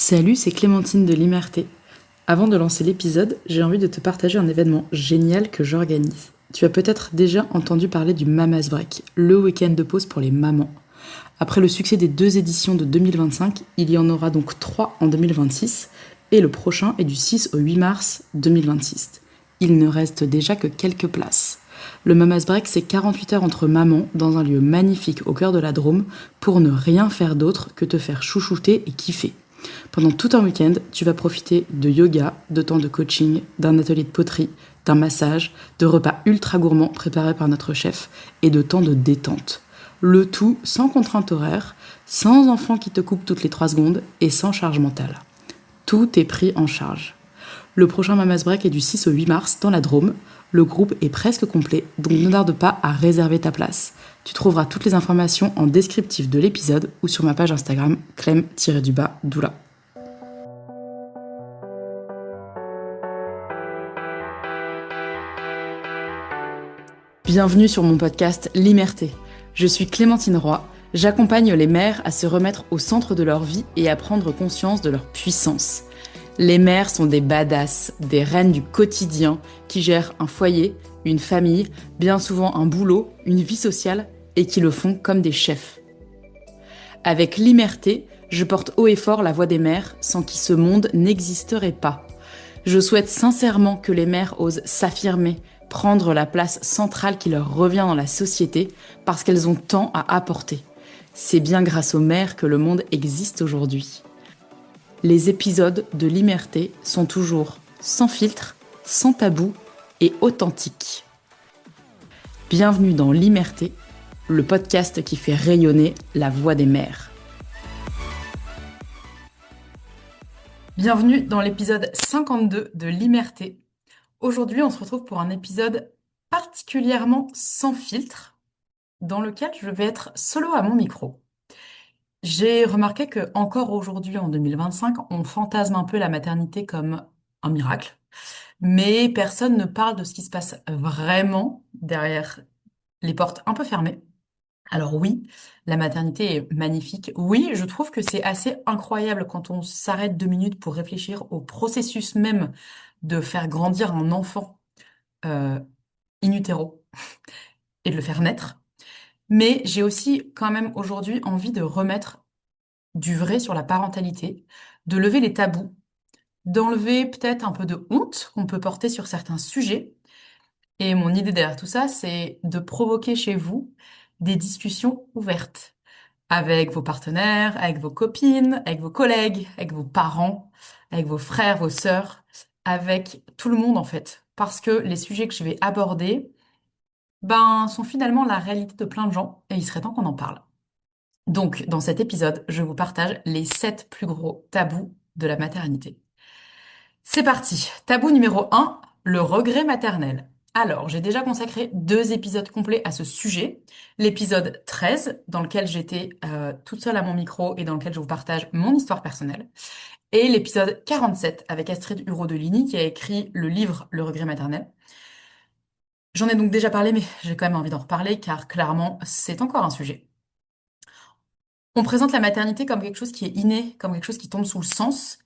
Salut, c'est Clémentine de l'Imerté. Avant de lancer l'épisode, j'ai envie de te partager un événement génial que j'organise. Tu as peut-être déjà entendu parler du Mamas Break, le week-end de pause pour les mamans. Après le succès des deux éditions de 2025, il y en aura donc trois en 2026, et le prochain est du 6 au 8 mars 2026. Il ne reste déjà que quelques places. Le Mamas Break, c'est 48 heures entre mamans dans un lieu magnifique au cœur de la Drôme pour ne rien faire d'autre que te faire chouchouter et kiffer. Pendant tout un week-end, tu vas profiter de yoga, de temps de coaching, d'un atelier de poterie, d'un massage, de repas ultra gourmands préparés par notre chef et de temps de détente. Le tout sans contrainte horaire, sans enfant qui te coupe toutes les 3 secondes et sans charge mentale. Tout est pris en charge. Le prochain Mamas Break est du 6 au 8 mars dans la Drôme. Le groupe est presque complet, donc ne tarde pas à réserver ta place. Tu trouveras toutes les informations en descriptif de l'épisode ou sur ma page Instagram clem-doula. Bienvenue sur mon podcast L'Imerté. Je suis Clémentine Roy, j'accompagne les mères à se remettre au centre de leur vie et à prendre conscience de leur puissance. Les mères sont des badass, des reines du quotidien qui gèrent un foyer, une famille, bien souvent un boulot, une vie sociale et qui le font comme des chefs. Avec L'Imerté, je porte haut et fort la voix des mères sans qui ce monde n'existerait pas. Je souhaite sincèrement que les mères osent s'affirmer, prendre la place centrale qui leur revient dans la société parce qu'elles ont tant à apporter. C'est bien grâce aux mères que le monde existe aujourd'hui. Les épisodes de L'Imerté sont toujours sans filtre, sans tabou et authentiques. Bienvenue dans L'Imerté, le podcast qui fait rayonner la voix des mères. Bienvenue dans l'épisode 52 de L'Imerté. Aujourd'hui, on se retrouve pour un épisode particulièrement sans filtre, dans lequel je vais être solo à mon micro. J'ai remarqué que encore aujourd'hui, en 2025, on fantasme un peu la maternité comme un miracle, mais personne ne parle de ce qui se passe vraiment derrière les portes un peu fermées. Alors oui, la maternité est magnifique. Oui, je trouve que c'est assez incroyable quand on s'arrête 2 minutes pour réfléchir au processus même de faire grandir un enfant euh, in utero et de le faire naître. Mais j'ai aussi quand même aujourd'hui envie de remettre du vrai sur la parentalité, de lever les tabous, d'enlever peut-être un peu de honte qu'on peut porter sur certains sujets. Et mon idée derrière tout ça, c'est de provoquer chez vous des discussions ouvertes avec vos partenaires, avec vos copines, avec vos collègues, avec vos parents, avec vos frères, vos sœurs, avec tout le monde en fait. Parce que les sujets que je vais aborder, sont finalement la réalité de plein de gens et il serait temps qu'on en parle. Donc, dans cet épisode, je vous partage les 7 plus gros tabous de la maternité. C'est parti. Tabou numéro 1, le regret maternel. Alors, j'ai déjà consacré 2 épisodes complets à ce sujet. L'épisode 13, dans lequel j'étais toute seule à mon micro et dans lequel je vous partage mon histoire personnelle. Et l'épisode 47 avec Astrid Huro-Deligny qui a écrit le livre Le regret maternel. J'en ai donc déjà parlé, mais j'ai quand même envie d'en reparler car clairement, c'est encore un sujet. On présente la maternité comme quelque chose qui est inné, comme quelque chose qui tombe sous le sens,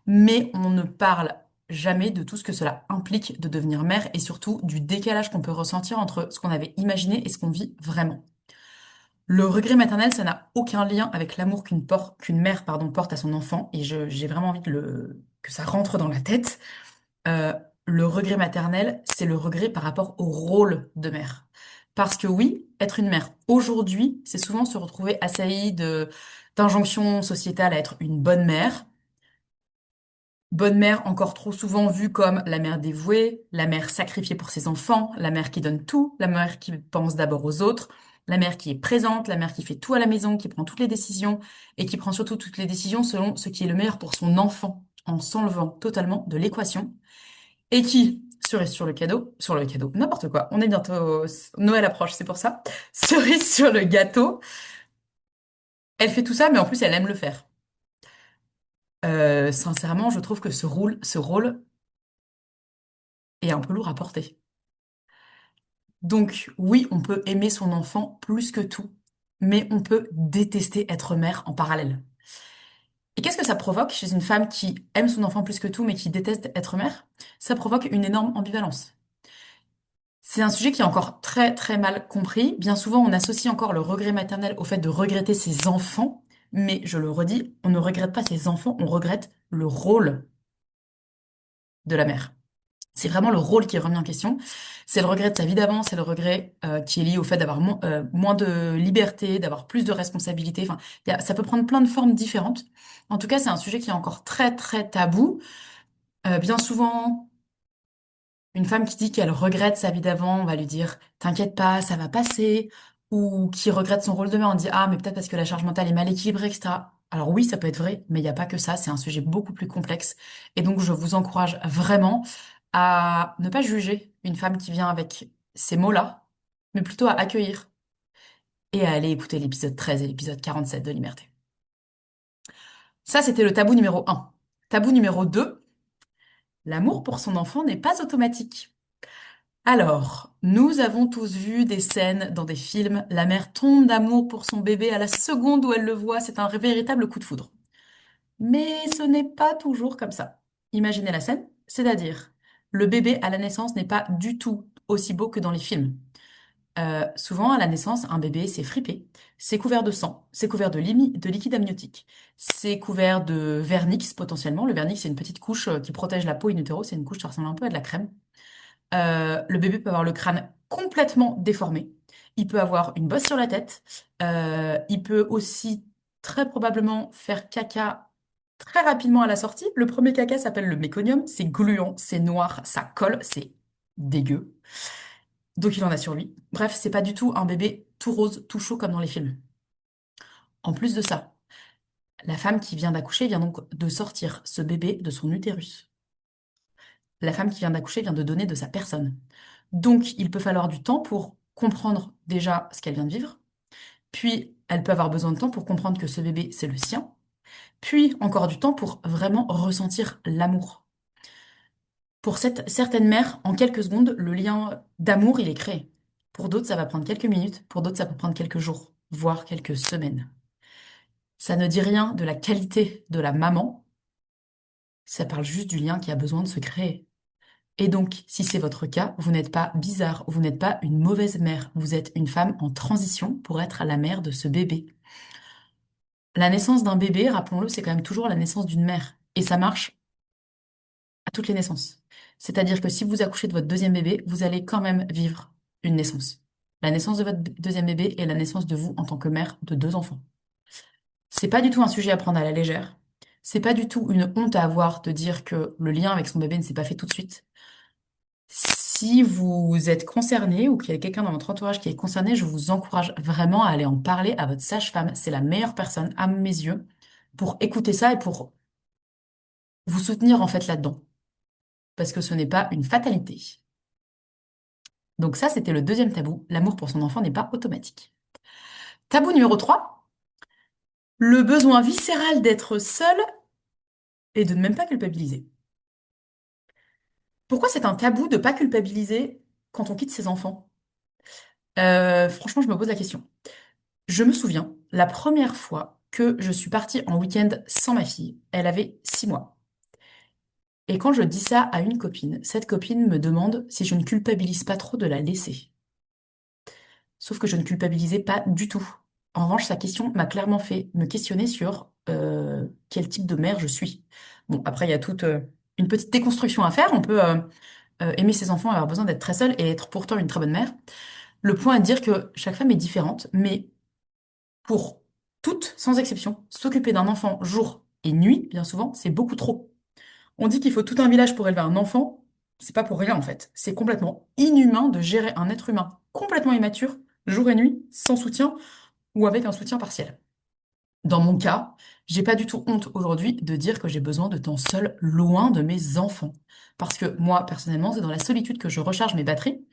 mais on ne parle jamais de tout ce que cela implique de devenir mère et surtout du décalage qu'on peut ressentir entre ce qu'on avait imaginé et ce qu'on vit vraiment. Le regret maternel, ça n'a aucun lien avec l'amour qu'une mère porte à son enfant et j'ai vraiment envie que ça rentre dans la tête. Le regret maternel, c'est le regret par rapport au rôle de mère. Parce que oui, être une mère aujourd'hui, c'est souvent se retrouver assailli d'injonctions sociétales à être une bonne mère. Bonne mère encore trop souvent vue comme la mère dévouée, la mère sacrifiée pour ses enfants, la mère qui donne tout, la mère qui pense d'abord aux autres, la mère qui est présente, la mère qui fait tout à la maison, qui prend toutes les décisions et qui prend surtout toutes les décisions selon ce qui est le meilleur pour son enfant, en s'enlevant totalement de l'équation. Et qui, cerise sur le cadeau, n'importe quoi. On est bientôt, Noël approche, c'est pour ça. Cerise sur le gâteau, elle fait tout ça, mais en plus elle aime le faire. Sincèrement, je trouve que ce rôle est un peu lourd à porter. Donc oui, on peut aimer son enfant plus que tout, mais on peut détester être mère en parallèle. Et qu'est-ce que ça provoque chez une femme qui aime son enfant plus que tout, mais qui déteste être mère? Ça provoque une énorme ambivalence. C'est un sujet qui est encore très très mal compris. Bien souvent, on associe encore le regret maternel au fait de regretter ses enfants, mais je le redis, on ne regrette pas ses enfants, on regrette le rôle de la mère. C'est vraiment le rôle qui est remis en question. C'est le regret de sa vie d'avant, c'est le regret qui est lié au fait d'avoir moins de liberté, d'avoir plus de responsabilités. Enfin, ça peut prendre plein de formes différentes. En tout cas, c'est un sujet qui est encore très très tabou. Bien souvent, une femme qui dit qu'elle regrette sa vie d'avant, on va lui dire, t'inquiète pas, ça va passer. Ou qui regrette son rôle de mère, on dit, ah, mais peut-être parce que la charge mentale est mal équilibrée, etc. Alors oui, ça peut être vrai, mais il n'y a pas que ça, c'est un sujet beaucoup plus complexe. Et donc, je vous encourage vraiment à ne pas juger une femme qui vient avec ces mots-là, mais plutôt à accueillir et à aller écouter l'épisode 13 et l'épisode 47 de Liberté. Ça, c'était le tabou numéro un. Tabou numéro 2, l'amour pour son enfant n'est pas automatique. Alors, nous avons tous vu des scènes dans des films, la mère tombe d'amour pour son bébé à la seconde où elle le voit, c'est un véritable coup de foudre. Mais ce n'est pas toujours comme ça. Imaginez la scène, c'est-à-dire, le bébé à la naissance n'est pas du tout aussi beau que dans les films. Souvent, à la naissance, un bébé, c'est fripé, c'est couvert de sang, c'est couvert de liquide amniotique, c'est couvert de vernix potentiellement. Le vernix, c'est une petite couche qui protège la peau in utero, c'est une couche qui ressemble un peu à de la crème. Le bébé peut avoir le crâne complètement déformé. Il peut avoir une bosse sur la tête. Il peut aussi très probablement faire caca très rapidement à la sortie. Le premier caca s'appelle le méconium. C'est gluant, c'est noir, ça colle, c'est dégueu. Donc il en a sur lui. Bref, c'est pas du tout un bébé tout rose, tout chaud comme dans les films. En plus de ça, la femme qui vient d'accoucher vient donc de sortir ce bébé de son utérus. La femme qui vient d'accoucher vient de donner de sa personne. Donc, il peut falloir du temps pour comprendre déjà ce qu'elle vient de vivre, puis elle peut avoir besoin de temps pour comprendre que ce bébé, c'est le sien, puis encore du temps pour vraiment ressentir l'amour. Pour certaines mères, en quelques secondes, le lien d'amour, il est créé. Pour d'autres, ça va prendre quelques minutes, pour d'autres, ça peut prendre quelques jours, voire quelques semaines. Ça ne dit rien de la qualité de la maman, ça parle juste du lien qui a besoin de se créer. Et donc, si c'est votre cas, vous n'êtes pas bizarre, vous n'êtes pas une mauvaise mère, vous êtes une femme en transition pour être la mère de ce bébé. La naissance d'un bébé, rappelons-le, c'est quand même toujours la naissance d'une mère. Et ça marche à toutes les naissances. C'est-à-dire que si vous accouchez de votre deuxième bébé, vous allez quand même vivre une naissance. La naissance de votre deuxième bébé et la naissance de vous en tant que mère de deux enfants. C'est pas du tout un sujet à prendre à la légère. C'est pas du tout une honte à avoir de dire que le lien avec son bébé ne s'est pas fait tout de suite. Si vous êtes concerné ou qu'il y a quelqu'un dans votre entourage qui est concerné, je vous encourage vraiment à aller en parler à votre sage-femme. C'est la meilleure personne, à mes yeux, pour écouter ça et pour vous soutenir en fait là-dedans. Parce que ce n'est pas une fatalité. Donc ça, c'était le deuxième tabou. L'amour pour son enfant n'est pas automatique. Tabou numéro 3, le besoin viscéral d'être seul et de ne même pas culpabiliser. Pourquoi c'est un tabou de ne pas culpabiliser quand on quitte ses enfants? Franchement, je me pose la question. Je me souviens, la première fois que je suis partie en week-end sans ma fille, elle avait 6 mois. Et quand je dis ça à une copine, cette copine me demande si je ne culpabilise pas trop de la laisser. Sauf que je ne culpabilisais pas du tout. En revanche, sa question m'a clairement fait me questionner sur quel type de mère je suis. Bon, après, il y a toute une petite déconstruction à faire. On peut aimer ses enfants, avoir besoin d'être très seule et être pourtant une très bonne mère. Le point est de dire que chaque femme est différente, mais pour toutes, sans exception, s'occuper d'un enfant jour et nuit, bien souvent, c'est beaucoup trop. On dit qu'il faut tout un village pour élever un enfant, c'est pas pour rien en fait. C'est complètement inhumain de gérer un être humain complètement immature, jour et nuit, sans soutien ou avec un soutien partiel. Dans mon cas, j'ai pas du tout honte aujourd'hui de dire que j'ai besoin de temps seul, loin de mes enfants. Parce que moi, personnellement, c'est dans la solitude que je recharge mes batteries.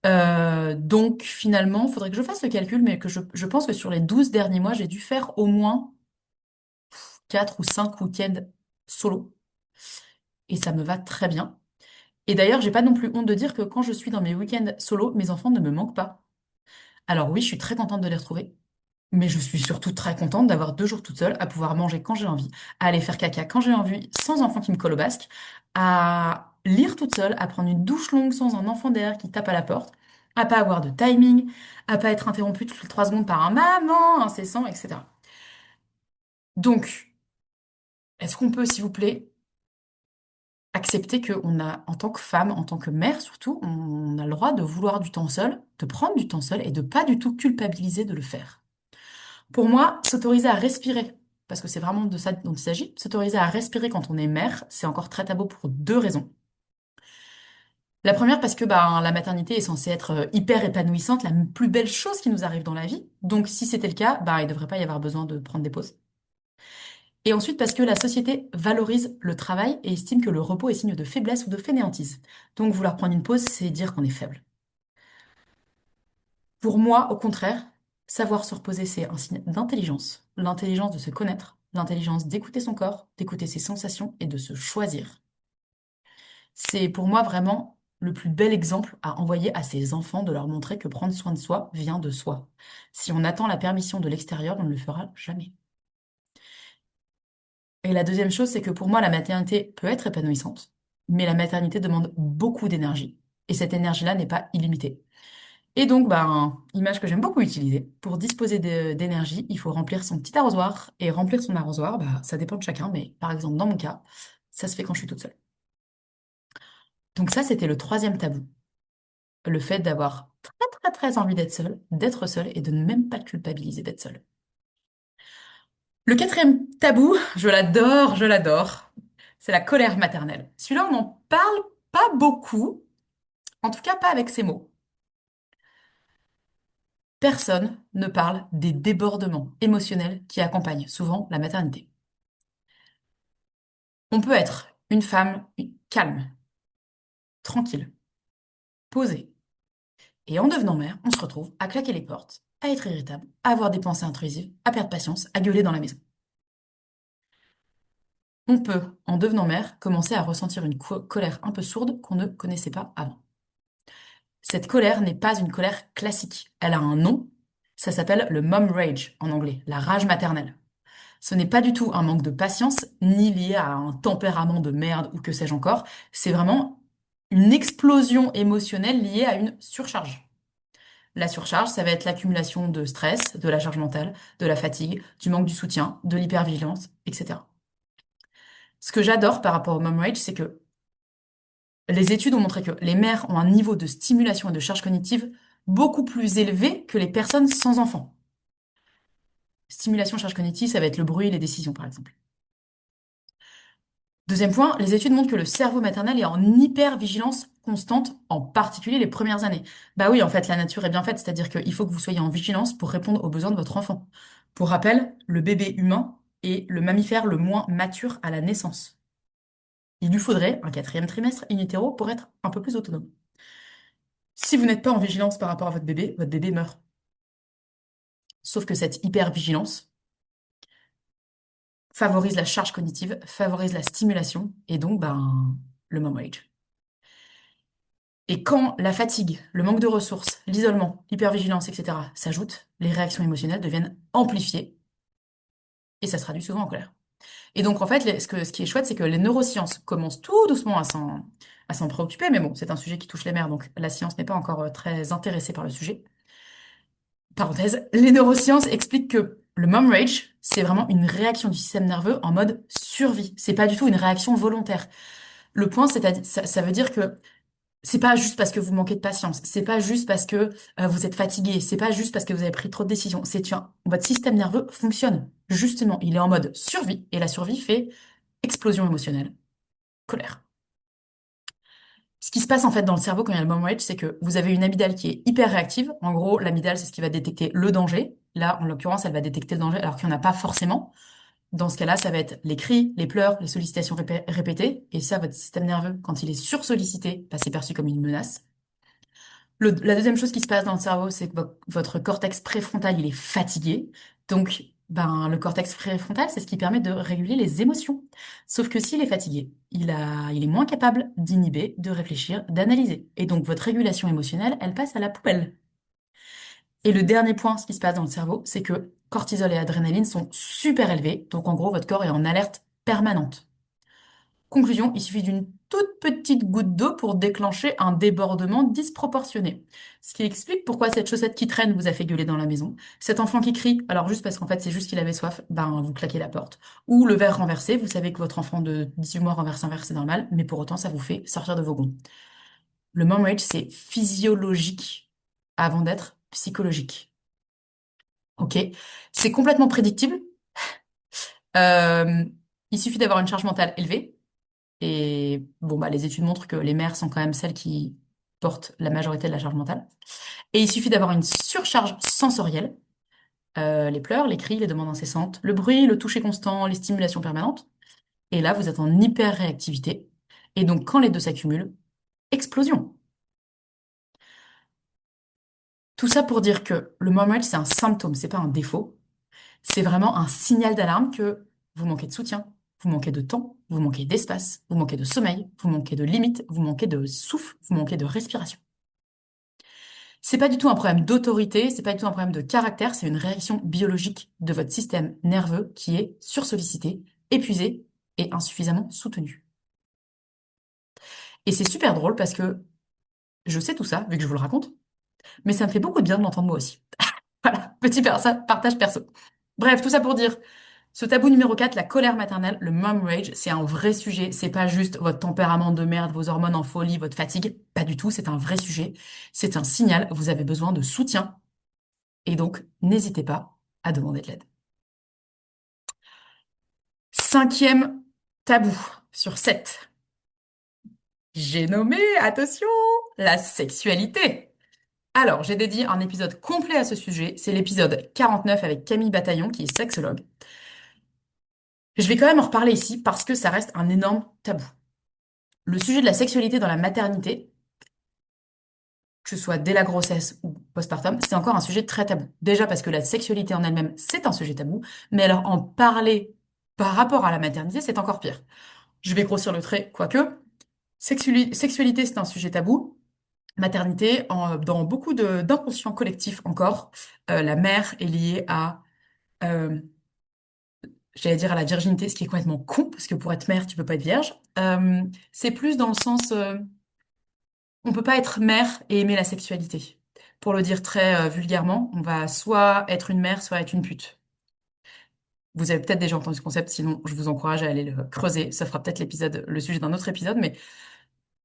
Donc finalement, il faudrait que je fasse le calcul, mais que je pense que sur les 12 derniers mois, j'ai dû faire au moins 4 ou 5 week-ends solo. Et ça me va très bien. Et d'ailleurs, j'ai pas non plus honte de dire que quand je suis dans mes week-ends solo, mes enfants ne me manquent pas. Alors oui, je suis très contente de les retrouver, Mais je suis surtout très contente d'avoir 2 jours toute seule, à pouvoir manger quand j'ai envie, à aller faire caca quand j'ai envie, sans enfant qui me colle au basque, à lire toute seule, à prendre une douche longue sans un enfant derrière qui tape à la porte, à pas avoir de timing, à pas être interrompue toutes les 3 secondes par un maman incessant, etc. Donc, est-ce qu'on peut, s'il vous plaît, accepter qu'on a, en tant que femme, en tant que mère surtout, on a le droit de vouloir du temps seul, de prendre du temps seul et de pas du tout culpabiliser de le faire. Pour moi, s'autoriser à respirer, parce que c'est vraiment de ça dont il s'agit, s'autoriser à respirer quand on est mère, c'est encore très tabou pour 2 raisons. La première, parce que bah, la maternité est censée être hyper épanouissante, la plus belle chose qui nous arrive dans la vie. Donc si c'était le cas, bah, il ne devrait pas y avoir besoin de prendre des pauses. Et ensuite, parce que la société valorise le travail et estime que le repos est signe de faiblesse ou de fainéantise. Donc vouloir prendre une pause, c'est dire qu'on est faible. Pour moi, au contraire, savoir se reposer, c'est un signe d'intelligence. L'intelligence de se connaître, l'intelligence d'écouter son corps, d'écouter ses sensations et de se choisir. C'est pour moi vraiment le plus bel exemple à envoyer à ses enfants de leur montrer que prendre soin de soi vient de soi. Si on attend la permission de l'extérieur, on ne le fera jamais. Et la deuxième chose, c'est que pour moi, la maternité peut être épanouissante, mais la maternité demande beaucoup d'énergie. Et cette énergie-là n'est pas illimitée. Et donc, ben, image que j'aime beaucoup utiliser, pour disposer d'énergie, il faut remplir son petit arrosoir. Et remplir son arrosoir, bah, ça dépend de chacun, mais par exemple, dans mon cas, ça se fait quand je suis toute seule. Donc ça, c'était le troisième tabou. Le fait d'avoir très, très, très envie d'être seule et de ne même pas culpabiliser d'être seule. Le quatrième tabou, je l'adore, c'est la colère maternelle. Celui-là, on n'en parle pas beaucoup, en tout cas pas avec ces mots. Personne ne parle des débordements émotionnels qui accompagnent souvent la maternité. On peut être une femme calme, tranquille, posée. Et en devenant mère, on se retrouve à claquer les portes, à être irritable, à avoir des pensées intrusives, à perdre patience, à gueuler dans la maison. On peut, en devenant mère, commencer à ressentir une colère un peu sourde qu'on ne connaissait pas avant. Cette colère n'est pas une colère classique. Elle a un nom. Ça s'appelle le mom rage en anglais, la rage maternelle. Ce n'est pas du tout un manque de patience, ni lié à un tempérament de merde ou que sais-je encore. C'est vraiment une explosion émotionnelle liée à une surcharge. La surcharge, ça va être l'accumulation de stress, de la charge mentale, de la fatigue, du manque du soutien, de l'hypervigilance, etc. Ce que j'adore par rapport au mom rage, c'est que les études ont montré que les mères ont un niveau de stimulation et de charge cognitive beaucoup plus élevé que les personnes sans enfants. Stimulation, charge cognitive, ça va être le bruit et les décisions, par exemple. Deuxième point, les études montrent que le cerveau maternel est en hypervigilance constante, en particulier les premières années. Bah oui, en fait, la nature est bien faite, c'est-à-dire qu'il faut que vous soyez en vigilance pour répondre aux besoins de votre enfant. Pour rappel, le bébé humain est le mammifère le moins mature à la naissance. Il lui faudrait un 4e trimestre in utero pour être un peu plus autonome. Si vous n'êtes pas en vigilance par rapport à votre bébé meurt. Sauf que cette hypervigilance favorise la charge cognitive, favorise la stimulation et donc ben, le mom rage. Et quand la fatigue, le manque de ressources, l'isolement, l'hypervigilance, etc. s'ajoutent, les réactions émotionnelles deviennent amplifiées et ça se traduit souvent en colère. Et donc en fait, ce qui est chouette, c'est que les neurosciences commencent tout doucement à s'en préoccuper, mais bon, c'est un sujet qui touche les mères, donc la science n'est pas encore très intéressée par le sujet. Parenthèse, les neurosciences expliquent que le mom rage, c'est vraiment une réaction du système nerveux en mode survie. C'est pas du tout une réaction volontaire. Le point, ça veut dire que c'est pas juste parce que vous manquez de patience, c'est pas juste parce que vous êtes fatigué, c'est pas juste parce que vous avez pris trop de décisions. Votre système nerveux fonctionne justement, il est en mode survie et la survie fait explosion émotionnelle, colère. Ce qui se passe en fait dans le cerveau quand il y a le mom rage, c'est que vous avez une amygdale qui est hyper réactive. En gros, l'amygdale, c'est ce qui va détecter le danger. Là, en l'occurrence, elle va détecter le danger alors qu'il n'y en a pas forcément. Dans ce cas-là, ça va être les cris, les pleurs, les sollicitations répétées. Et ça, votre système nerveux, quand il est sursollicité, bah, c'est perçu comme une menace. La deuxième chose qui se passe dans le cerveau, c'est que votre cortex préfrontal, il est fatigué. Donc, ben, le cortex préfrontal, c'est ce qui permet de réguler les émotions. Sauf que s'il est fatigué, il est moins capable d'inhiber, de réfléchir, d'analyser. Et donc, votre régulation émotionnelle, elle passe à la poubelle. Et le dernier point, ce qui se passe dans le cerveau, c'est que cortisol et adrénaline sont super élevés. Donc en gros, votre corps est en alerte permanente. Conclusion, il suffit d'une toute petite goutte d'eau pour déclencher un débordement disproportionné. Ce qui explique pourquoi cette chaussette qui traîne vous a fait gueuler dans la maison. Cet enfant qui crie, alors juste parce qu'en fait c'est juste qu'il avait soif, ben vous claquez la porte. Ou le verre renversé, vous savez que votre enfant de 18 mois renverse un verre, c'est normal, mais pour autant ça vous fait sortir de vos gonds. Le mom rage, c'est physiologique avant d'être psychologique. Ok? C'est complètement prédictible. Euh, il suffit d'avoir une charge mentale élevée. Et bon, bah, les études montrent que les mères sont quand même celles qui portent la majorité de la charge mentale. Et il suffit d'avoir une surcharge sensorielle, les pleurs, les cris, les demandes incessantes, le bruit, le toucher constant, les stimulations permanentes. Et là, vous êtes en hyper-réactivité. Et donc, quand les deux s'accumulent, explosion. Tout ça pour dire que le mom rage, c'est un symptôme, c'est pas un défaut. C'est vraiment un signal d'alarme que vous manquez de soutien, vous manquez de temps, vous manquez d'espace, vous manquez de sommeil, vous manquez de limites, vous manquez de souffle, vous manquez de respiration. C'est pas du tout un problème d'autorité, c'est pas du tout un problème de caractère, c'est une réaction biologique de votre système nerveux qui est sursollicité, épuisé et insuffisamment soutenu. Et c'est super drôle parce que je sais tout ça, vu que je vous le raconte, mais ça me fait beaucoup de bien de l'entendre moi aussi. Voilà, partage perso. Bref, tout ça pour dire, ce tabou numéro 4, la colère maternelle, le mom rage, c'est un vrai sujet. C'est pas juste votre tempérament de merde, vos hormones en folie, votre fatigue. Pas du tout, c'est un vrai sujet. C'est un signal, vous avez besoin de soutien. Et donc, n'hésitez pas à demander de l'aide. Cinquième tabou sur 7. J'ai nommé, attention, la sexualité. Alors, j'ai dédié un épisode complet à ce sujet. C'est l'épisode 49 avec Camille Bataillon, qui est sexologue. Je vais quand même en reparler ici parce que ça reste un énorme tabou. Le sujet de la sexualité dans la maternité, que ce soit dès la grossesse ou postpartum, c'est encore un sujet très tabou. Déjà parce que la sexualité en elle-même, c'est un sujet tabou, mais alors en parler par rapport à la maternité, c'est encore pire. Je vais grossir le trait, quoique. Sexualité, c'est un sujet tabou. Maternité, dans beaucoup d'inconscients collectifs encore, la mère est liée à, euh, j'allais dire à la virginité, ce qui est complètement con, parce que pour être mère, tu peux pas être vierge. C'est plus dans le sens, on peut pas être mère et aimer la sexualité. Pour le dire très vulgairement, on va soit être une mère, soit être une pute. Vous avez peut-être déjà entendu ce concept, sinon je vous encourage à aller le creuser. Ça fera peut-être le sujet d'un autre épisode, mais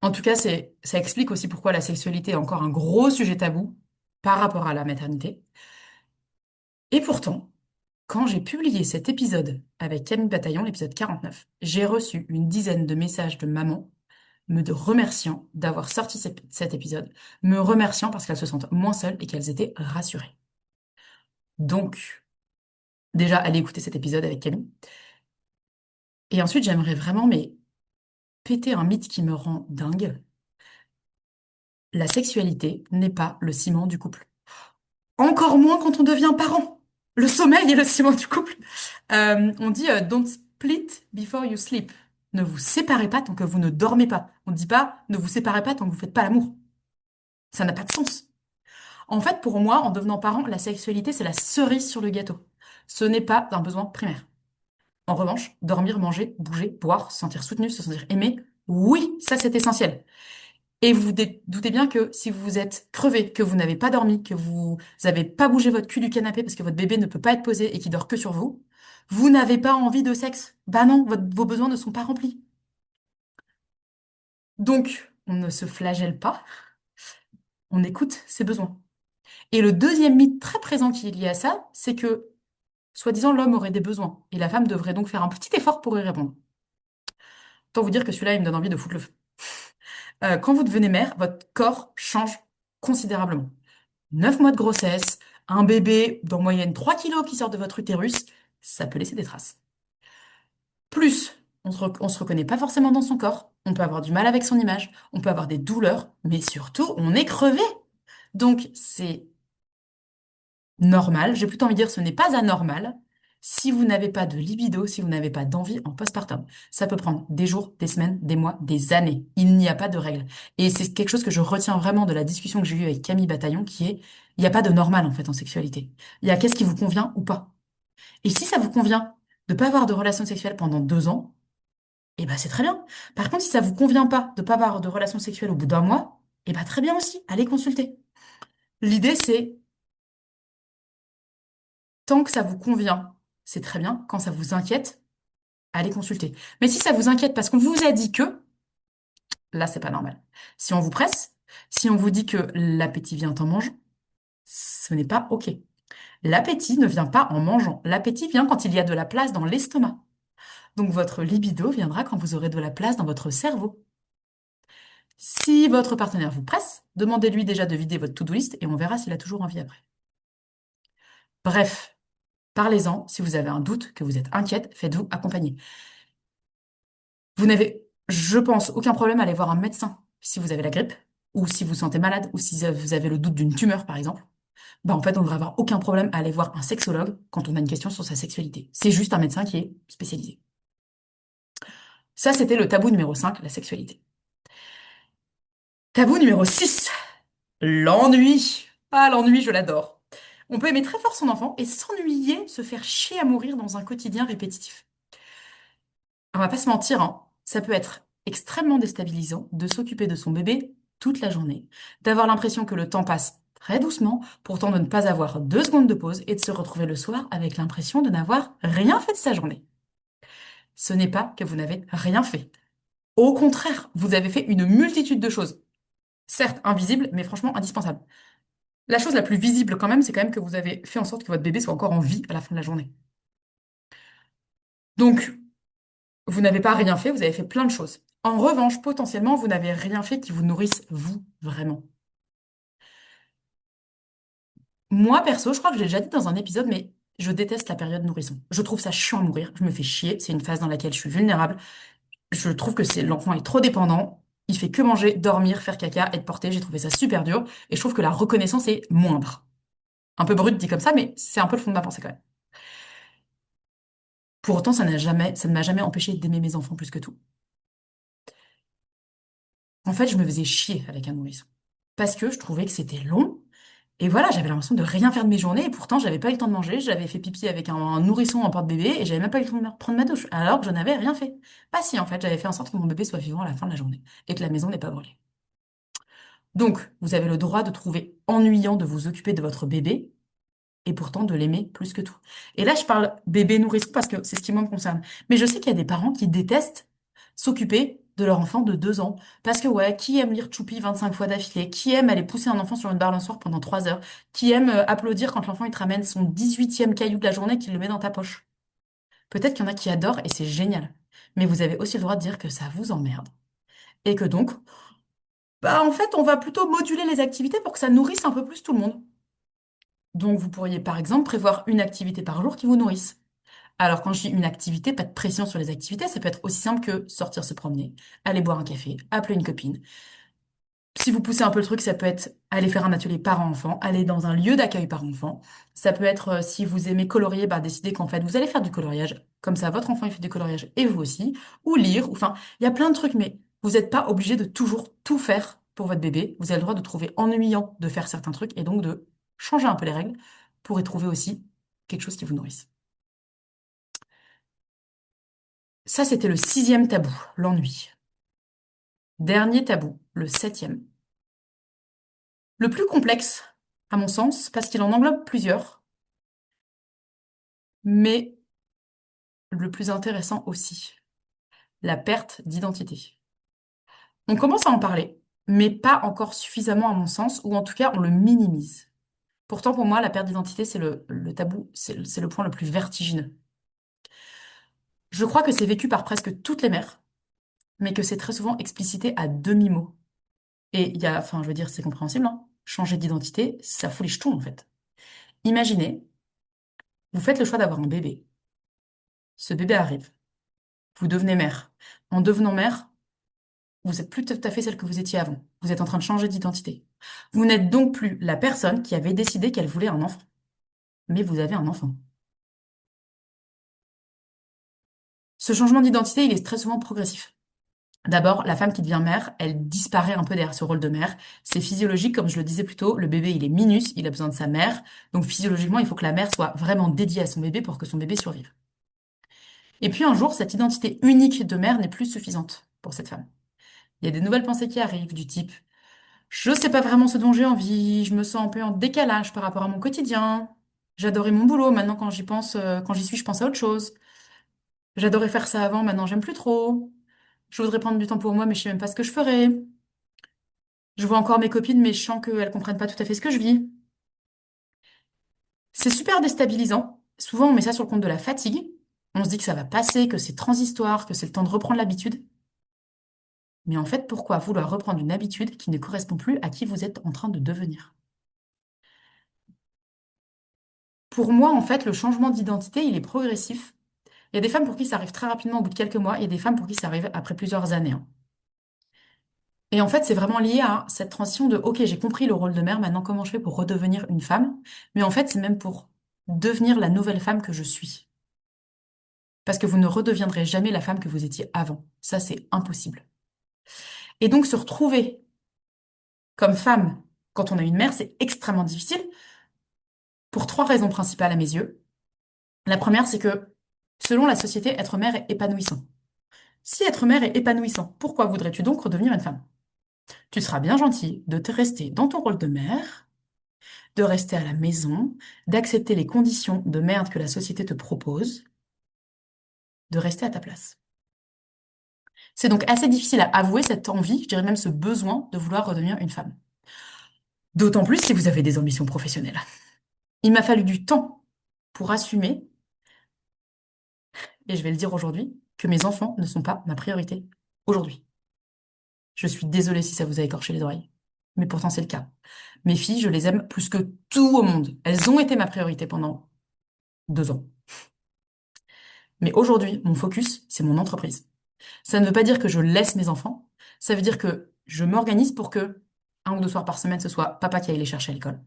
en tout cas, ça explique aussi pourquoi la sexualité est encore un gros sujet tabou par rapport à la maternité. Et pourtant, quand j'ai publié cet épisode avec Camille Bataillon, l'épisode 49, j'ai reçu une dizaine de messages de mamans me remerciant d'avoir sorti cet épisode, me remerciant parce qu'elles se sentent moins seules et qu'elles étaient rassurées. Donc, déjà, allez écouter cet épisode avec Camille. Et ensuite, j'aimerais vraiment, mais péter un mythe qui me rend dingue. La sexualité n'est pas le ciment du couple. Encore moins quand on devient parent. Le sommeil est le ciment du couple. On dit don't split before you sleep. Ne vous séparez pas tant que vous ne dormez pas. On ne dit pas ne vous séparez pas tant que vous ne faites pas l'amour. Ça n'a pas de sens. En fait, pour moi, en devenant parent, la sexualité, c'est la cerise sur le gâteau. Ce n'est pas un besoin primaire. En revanche, dormir, manger, bouger, boire, se sentir soutenu, se sentir aimé, oui, ça c'est essentiel. Et vous doutez bien que si vous êtes crevé, que vous n'avez pas dormi, que vous n'avez pas bougé votre cul du canapé parce que votre bébé ne peut pas être posé et qu'il dort que sur vous, vous n'avez pas envie de sexe. Bah non, vos besoins ne sont pas remplis. Donc, on ne se flagelle pas, on écoute ses besoins. Et le deuxième mythe très présent qui est lié à ça, c'est que, soi-disant, l'homme aurait des besoins et la femme devrait donc faire un petit effort pour y répondre. Autant vous dire que celui-là, il me donne envie de foutre le feu. Quand vous devenez mère, votre corps change considérablement. 9 mois de grossesse, un bébé d'en moyenne 3 kilos qui sort de votre utérus, ça peut laisser des traces. Plus, on se reconnaît pas forcément dans son corps, on peut avoir du mal avec son image, on peut avoir des douleurs, mais surtout, on est crevé. Donc, c'est normal, j'ai plutôt envie de dire ce n'est pas anormal si vous n'avez pas de libido, si vous n'avez pas d'envie en postpartum. Ça peut prendre des jours, des semaines, des mois, des années. Il n'y a pas de règle. Et c'est quelque chose que je retiens vraiment de la discussion que j'ai eue avec Camille Bataillon, qui est, il n'y a pas de normal en fait en sexualité. Il y a qu'est-ce qui vous convient ou pas. Et si ça vous convient de ne pas avoir de relation sexuelle pendant 2 ans, eh ben c'est très bien. Par contre, si ça vous convient pas de ne pas avoir de relation sexuelle au bout d'un mois, eh ben très bien aussi, allez consulter. L'idée, c'est tant que ça vous convient, c'est très bien. Quand ça vous inquiète, allez consulter. Mais si ça vous inquiète parce qu'on vous a dit que, là, c'est pas normal. Si on vous presse, si on vous dit que l'appétit vient en mangeant, ce n'est pas OK. L'appétit ne vient pas en mangeant. L'appétit vient quand il y a de la place dans l'estomac. Donc votre libido viendra quand vous aurez de la place dans votre cerveau. Si votre partenaire vous presse, demandez-lui déjà de vider votre to-do list et on verra s'il a toujours envie après. Bref, parlez-en. Si vous avez un doute, que vous êtes inquiète, faites-vous accompagner. Vous n'avez, je pense, aucun problème à aller voir un médecin si vous avez la grippe, ou si vous vous sentez malade, ou si vous avez le doute d'une tumeur, par exemple. Bah, en fait, on ne devrait avoir aucun problème à aller voir un sexologue quand on a une question sur sa sexualité. C'est juste un médecin qui est spécialisé. Ça, c'était le tabou numéro 5, la sexualité. Tabou numéro 6, l'ennui. Ah, l'ennui, je l'adore. On peut aimer très fort son enfant et s'ennuyer, se faire chier à mourir dans un quotidien répétitif. On va pas se mentir, hein, ça peut être extrêmement déstabilisant de s'occuper de son bébé toute la journée, d'avoir l'impression que le temps passe très doucement, pourtant de ne pas avoir 2 secondes de pause et de se retrouver le soir avec l'impression de n'avoir rien fait de sa journée. Ce n'est pas que vous n'avez rien fait. Au contraire, vous avez fait une multitude de choses, certes invisibles, mais franchement indispensables. La chose la plus visible quand même, c'est quand même que vous avez fait en sorte que votre bébé soit encore en vie à la fin de la journée. Donc, vous n'avez pas rien fait, vous avez fait plein de choses. En revanche, potentiellement, vous n'avez rien fait qui vous nourrisse, vous, vraiment. Moi, perso, je crois que je l'ai déjà dit dans un épisode, mais je déteste la période nourrisson. Je trouve ça chiant à mourir, je me fais chier, c'est une phase dans laquelle je suis vulnérable. Je trouve que l'enfant est trop dépendant, il fait que manger, dormir, faire caca, être porté, j'ai trouvé ça super dur, et je trouve que la reconnaissance est moindre. Un peu brut dit comme ça, mais c'est un peu le fond de ma pensée quand même. Pour autant, ça ne m'a jamais empêché d'aimer mes enfants plus que tout. En fait, je me faisais chier avec un nourrisson. Parce que je trouvais que c'était long. Et voilà, j'avais l'impression de rien faire de mes journées. Et pourtant, j'avais pas eu le temps de manger. J'avais fait pipi avec un nourrisson en porte-bébé. Et j'avais même pas eu le temps de prendre ma douche. Alors que je n'avais rien fait. Pas si, en fait, j'avais fait en sorte que mon bébé soit vivant à la fin de la journée. Et que la maison n'ait pas brûlé. Donc, vous avez le droit de trouver ennuyant de vous occuper de votre bébé et pourtant de l'aimer plus que tout. Et là, je parle bébé nourrisson parce que c'est ce qui moi me concerne. Mais je sais qu'il y a des parents qui détestent s'occuper de leur enfant de 2 ans. Parce que ouais, qui aime lire Choupi 25 fois d'affilée? Qui aime aller pousser un enfant sur une balançoire pendant 3 heures? Qui aime applaudir quand l'enfant il te ramène son 18e caillou de la journée qu'il le met dans ta poche? Peut-être qu'il y en a qui adorent et c'est génial. Mais vous avez aussi le droit de dire que ça vous emmerde. Et que donc, bah en fait, on va plutôt moduler les activités pour que ça nourrisse un peu plus tout le monde. Donc, vous pourriez par exemple prévoir une activité par jour qui vous nourrisse. Alors, quand je dis une activité, pas de pression sur les activités, ça peut être aussi simple que sortir se promener, aller boire un café, appeler une copine. Si vous poussez un peu le truc, ça peut être aller faire un atelier parent-enfant, aller dans un lieu d'accueil parent-enfant. Ça peut être, si vous aimez colorier, bah, décider qu'en fait, vous allez faire du coloriage. Comme ça, votre enfant, il fait du coloriage et vous aussi. Ou lire, enfin, il y a plein de trucs, mais vous n'êtes pas obligé de toujours tout faire pour votre bébé. Vous avez le droit de trouver ennuyant de faire certains trucs et donc de changer un peu les règles pour y trouver aussi quelque chose qui vous nourrisse. Ça, c'était le 6e tabou, l'ennui. Dernier tabou, le 7e. Le plus complexe, à mon sens, parce qu'il en englobe plusieurs, mais le plus intéressant aussi, la perte d'identité. On commence à en parler, mais pas encore suffisamment à mon sens, ou en tout cas on le minimise. Pourtant, pour moi, la perte d'identité, c'est le tabou, c'est le point le plus vertigineux. Je crois que c'est vécu par presque toutes les mères, mais que c'est très souvent explicité à demi-mot. Et il y a, enfin, je veux dire, c'est compréhensible, hein. Changer d'identité, ça fout les jetons, en fait. Imaginez, vous faites le choix d'avoir un bébé. Ce bébé arrive. Vous devenez mère. En devenant mère, vous n'êtes plus tout à fait celle que vous étiez avant. Vous êtes en train de changer d'identité. Vous n'êtes donc plus la personne qui avait décidé qu'elle voulait un enfant. Mais vous avez un enfant. Ce changement d'identité, il est très souvent progressif. D'abord, la femme qui devient mère, elle disparaît un peu derrière ce rôle de mère. C'est physiologique, comme je le disais plus tôt, le bébé, il est minus, il a besoin de sa mère. Donc physiologiquement, il faut que la mère soit vraiment dédiée à son bébé pour que son bébé survive. Et puis un jour, cette identité unique de mère n'est plus suffisante pour cette femme. Il y a des nouvelles pensées qui arrivent du type, je sais pas vraiment ce dont j'ai envie, je me sens un peu en décalage par rapport à mon quotidien. J'adorais mon boulot, maintenant quand j'y pense, quand j'y suis, je pense à autre chose. J'adorais faire ça avant, maintenant j'aime plus trop. Je voudrais prendre du temps pour moi, mais je sais même pas ce que je ferais. Je vois encore mes copines, mais je sens qu'elles comprennent pas tout à fait ce que je vis. C'est super déstabilisant. Souvent, on met ça sur le compte de la fatigue. On se dit que ça va passer, que c'est transitoire, que c'est le temps de reprendre l'habitude. Mais en fait, pourquoi vouloir reprendre une habitude qui ne correspond plus à qui vous êtes en train de devenir? Pour moi, en fait, le changement d'identité, il est progressif. Il y a des femmes pour qui ça arrive très rapidement au bout de quelques mois, il y a des femmes pour qui ça arrive après plusieurs années, hein. Et en fait, c'est vraiment lié à cette transition de, OK, j'ai compris le rôle de mère, maintenant comment je fais pour redevenir une femme? Mais en fait, c'est même pour devenir la nouvelle femme que je suis. Parce que vous ne redeviendrez jamais la femme que vous étiez avant. Ça, c'est impossible. Et donc, se retrouver comme femme quand on a une mère, c'est extrêmement difficile pour trois raisons principales à mes yeux. La première, c'est que selon la société, être mère est épanouissant. Si être mère est épanouissant, pourquoi voudrais-tu donc redevenir une femme? Tu seras bien gentil de te rester dans ton rôle de mère, de rester à la maison, d'accepter les conditions de merde que la société te propose, de rester à ta place. C'est donc assez difficile à avouer cette envie, je dirais même ce besoin de vouloir redevenir une femme. D'autant plus si vous avez des ambitions professionnelles. Il m'a fallu du temps pour assumer, et je vais le dire aujourd'hui, que mes enfants ne sont pas ma priorité aujourd'hui. Je suis désolée si ça vous a écorché les oreilles, mais pourtant c'est le cas. Mes filles, je les aime plus que tout au monde. Elles ont été ma priorité pendant 2 ans. Mais aujourd'hui, mon focus, c'est mon entreprise. Ça ne veut pas dire que je laisse mes enfants, ça veut dire que je m'organise pour que 1 ou 2 soirs par semaine, ce soit papa qui aille les chercher à l'école.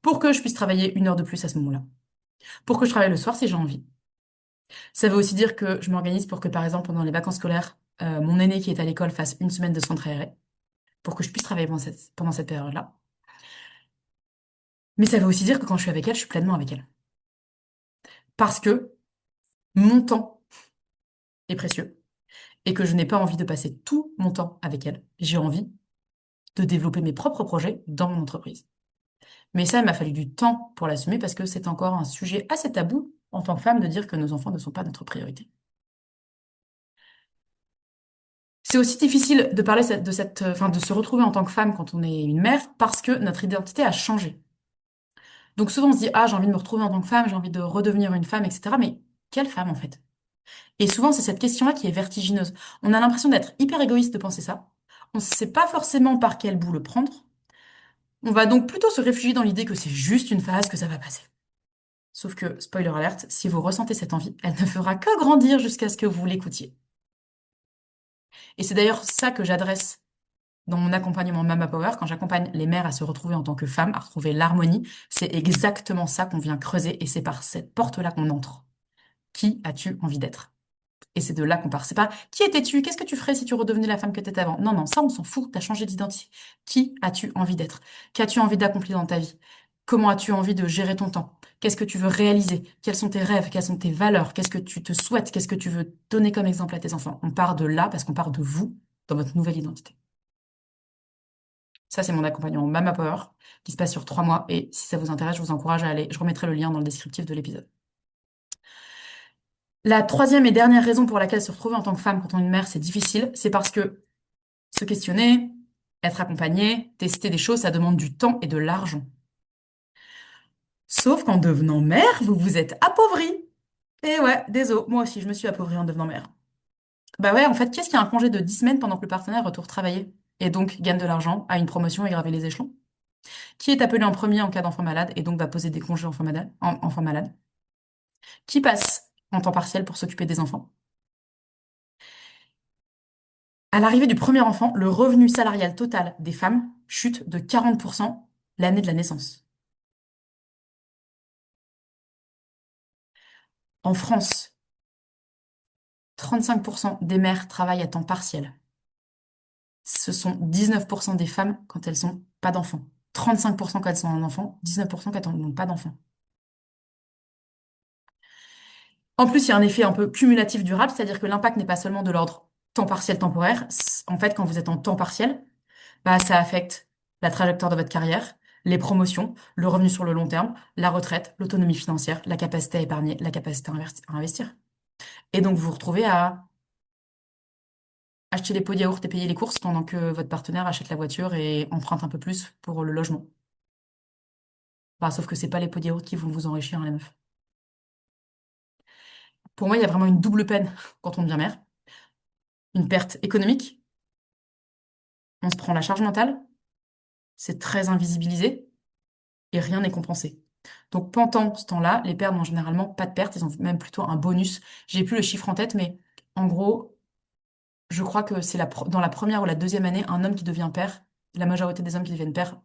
Pour que je puisse travailler 1 heure de plus à ce moment-là. Pour que je travaille le soir si j'ai envie. Ça veut aussi dire que je m'organise pour que, par exemple, pendant les vacances scolaires, mon aîné qui est à l'école fasse une semaine de centre aéré, pour que je puisse travailler pendant cette période-là. Mais ça veut aussi dire que quand je suis avec elle, je suis pleinement avec elle. Parce que mon temps est précieux et que je n'ai pas envie de passer tout mon temps avec elle. J'ai envie de développer mes propres projets dans mon entreprise. Mais ça, il m'a fallu du temps pour l'assumer parce que c'est encore un sujet assez tabou en tant que femme de dire que nos enfants ne sont pas notre priorité. C'est aussi difficile de parler enfin, de se retrouver en tant que femme quand on est une mère parce que notre identité a changé. Donc souvent on se dit, ah, j'ai envie de me retrouver en tant que femme, j'ai envie de redevenir une femme, etc. Mais quelle femme en fait? Et souvent c'est cette question-là qui est vertigineuse. On a l'impression d'être hyper égoïste de penser ça. On ne sait pas forcément par quel bout le prendre. On va donc plutôt se réfugier dans l'idée que c'est juste une phase, que ça va passer. Sauf que, spoiler alert, si vous ressentez cette envie, elle ne fera que grandir jusqu'à ce que vous l'écoutiez. Et c'est d'ailleurs ça que j'adresse dans mon accompagnement Mama Power, quand j'accompagne les mères à se retrouver en tant que femmes, à retrouver l'harmonie, c'est exactement ça qu'on vient creuser et c'est par cette porte-là qu'on entre. Qui as-tu envie d'être? Et c'est de là qu'on part. C'est pas qui étais-tu? Qu'est-ce que tu ferais si tu redevenais la femme que tu étais avant? Non, non, ça on s'en fout, t'as changé d'identité. Qui as-tu envie d'être? Qu'as-tu envie d'accomplir dans ta vie? Comment as-tu envie de gérer ton temps? Qu'est-ce que tu veux réaliser? Quels sont tes rêves? Quelles sont tes valeurs? Qu'est-ce que tu te souhaites? Qu'est-ce que tu veux donner comme exemple à tes enfants? On part de là parce qu'on part de vous dans votre nouvelle identité. Ça, c'est mon accompagnement Mama Power qui se passe sur 3 mois. Et si ça vous intéresse, je vous encourage à aller. Je remettrai le lien dans le descriptif de l'épisode. La troisième et dernière raison pour laquelle se retrouver en tant que femme quand on est une mère, c'est difficile, c'est parce que se questionner, être accompagnée, tester des choses, ça demande du temps et de l'argent. Sauf qu'en devenant mère, vous vous êtes appauvrie. Et ouais, désolé, moi aussi, je me suis appauvrie en devenant mère. Bah ouais, en fait, qu'est-ce qui a un congé de 10 semaines pendant que le partenaire retourne travailler et donc gagne de l'argent, a une promotion et gravit les échelons? Qui est appelé en premier en cas d'enfant malade et donc va poser des congés enfant malade? Qui passe en temps partiel pour s'occuper des enfants? À l'arrivée du premier enfant, le revenu salarial total des femmes chute de 40% l'année de la naissance. En France, 35% des mères travaillent à temps partiel. ce sont 19% des femmes quand elles n'ont pas d'enfants. 35% quand elles sont en enfant, 19% quand elles n'ont pas d'enfants. En plus, il y a un effet un peu cumulatif durable, c'est-à-dire que l'impact n'est pas seulement de l'ordre temps partiel temporaire. En fait, quand vous êtes en temps partiel, bah, ça affecte la trajectoire de votre carrière, les promotions, le revenu sur le long terme, la retraite, l'autonomie financière, la capacité à épargner, la capacité à investir. Et donc, vous vous retrouvez à acheter les pots de yaourt et payer les courses pendant que votre partenaire achète la voiture et emprunte un peu plus pour le logement. Bah, sauf que c'est pas les pots de yaourt qui vont vous enrichir, hein, les meufs. Pour moi, il y a vraiment une double peine quand on devient mère. Une perte économique, on se prend la charge mentale, c'est très invisibilisé et rien n'est compensé. Donc pendant ce temps-là, les pères n'ont généralement pas de perte, ils ont même plutôt un bonus. J'ai plus le chiffre en tête, mais en gros, je crois que c'est dans la première ou la deuxième année, un homme qui devient père, la majorité des hommes qui deviennent pères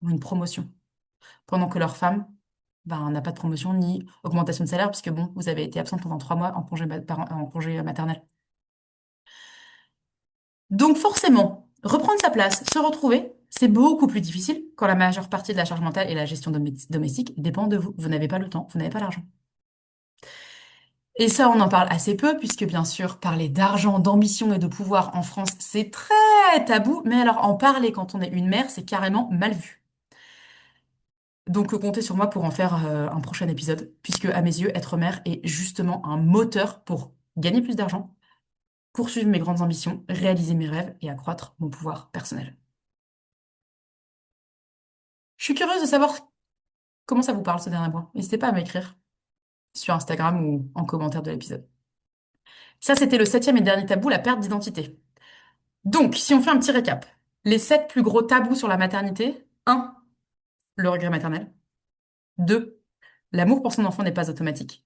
ont une promotion. Pendant que leur femme, ben, n'a pas de promotion ni augmentation de salaire, puisque bon, vous avez été absente pendant 3 mois en congé maternel. Donc forcément, reprendre sa place, se retrouver, c'est beaucoup plus difficile quand la majeure partie de la charge mentale et la gestion domestique dépend de vous. Vous n'avez pas le temps, vous n'avez pas l'argent. Et ça, on en parle assez peu, puisque bien sûr, parler d'argent, d'ambition et de pouvoir en France, c'est très tabou. Mais alors, en parler quand on est une mère, c'est carrément mal vu. Donc, comptez sur moi pour en faire un prochain épisode, puisque à mes yeux, être mère est justement un moteur pour gagner plus d'argent, poursuivre mes grandes ambitions, réaliser mes rêves et accroître mon pouvoir personnel. Je suis curieuse de savoir comment ça vous parle ce dernier point. N'hésitez pas à m'écrire sur Instagram ou en commentaire de l'épisode. Ça, c'était le septième et dernier tabou, la perte d'identité. Donc, si on fait un petit récap, les 7 plus gros tabous sur la maternité: 1, le regret maternel. 2, l'amour pour son enfant n'est pas automatique.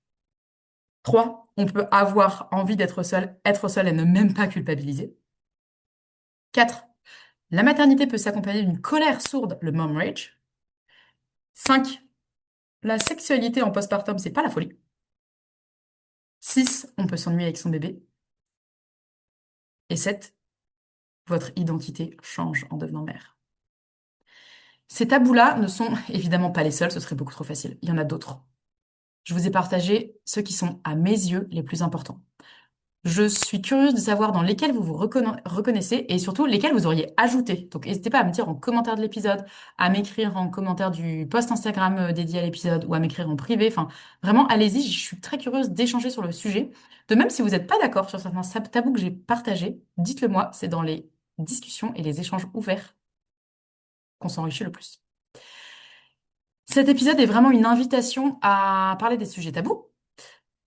3, on peut avoir envie d'être seul, être seul et ne même pas culpabiliser. 4, la maternité peut s'accompagner d'une colère sourde, le mom rage. 5, la sexualité en postpartum, c'est pas la folie. 6, on peut s'ennuyer avec son bébé. Et 7, votre identité change en devenant mère. Ces tabous-là ne sont évidemment pas les seuls, ce serait beaucoup trop facile. Il y en a d'autres. Je vous ai partagé ceux qui sont, à mes yeux, les plus importants. Je suis curieuse de savoir dans lesquels vous vous reconnaissez et surtout lesquels vous auriez ajouté. Donc n'hésitez pas à me dire en commentaire de l'épisode, à m'écrire en commentaire du post Instagram dédié à l'épisode ou à m'écrire en privé. Enfin, vraiment, allez-y, je suis très curieuse d'échanger sur le sujet. De même, si vous n'êtes pas d'accord sur certains tabous que j'ai partagés, dites-le moi, c'est dans les discussions et les échanges ouverts qu'on s'enrichit le plus. Cet épisode est vraiment une invitation à parler des sujets tabous.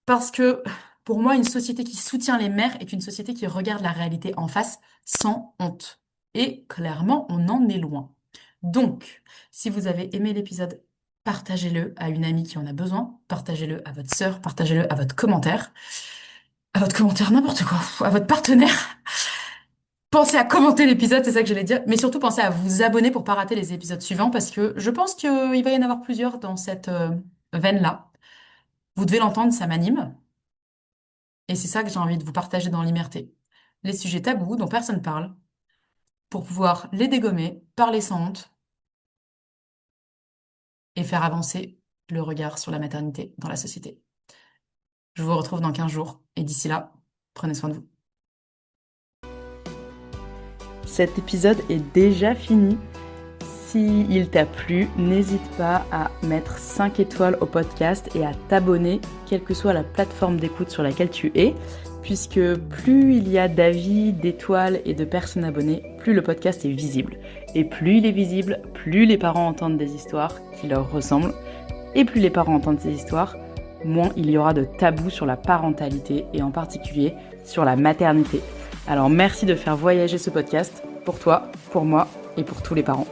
Parce que pour moi, une société qui soutient les mères est une société qui regarde la réalité en face sans honte. Et clairement, on en est loin. Donc, si vous avez aimé l'épisode, partagez-le à une amie qui en a besoin, partagez-le à votre sœur, partagez-le à votre commentaire, n'importe quoi, à votre partenaire. Pensez à commenter l'épisode, c'est ça que j'allais dire, mais surtout pensez à vous abonner pour pas rater les épisodes suivants parce que je pense qu'il va y en avoir plusieurs dans cette veine-là. Vous devez l'entendre, ça m'anime. Et c'est ça que j'ai envie de vous partager dans l'Imerté. Les sujets tabous dont personne parle, pour pouvoir les dégommer, parler sans honte et faire avancer le regard sur la maternité dans la société. Je vous retrouve dans 15 jours et d'ici là, prenez soin de vous. Cet épisode est déjà fini. S'il t'a plu, n'hésite pas à mettre 5 étoiles au podcast et à t'abonner, quelle que soit la plateforme d'écoute sur laquelle tu es, puisque plus il y a d'avis, d'étoiles et de personnes abonnées, plus le podcast est visible. Et plus il est visible, plus les parents entendent des histoires qui leur ressemblent. Et plus les parents entendent ces histoires, moins il y aura de tabous sur la parentalité et en particulier sur la maternité. Alors merci de faire voyager ce podcast pour toi, pour moi et pour tous les parents.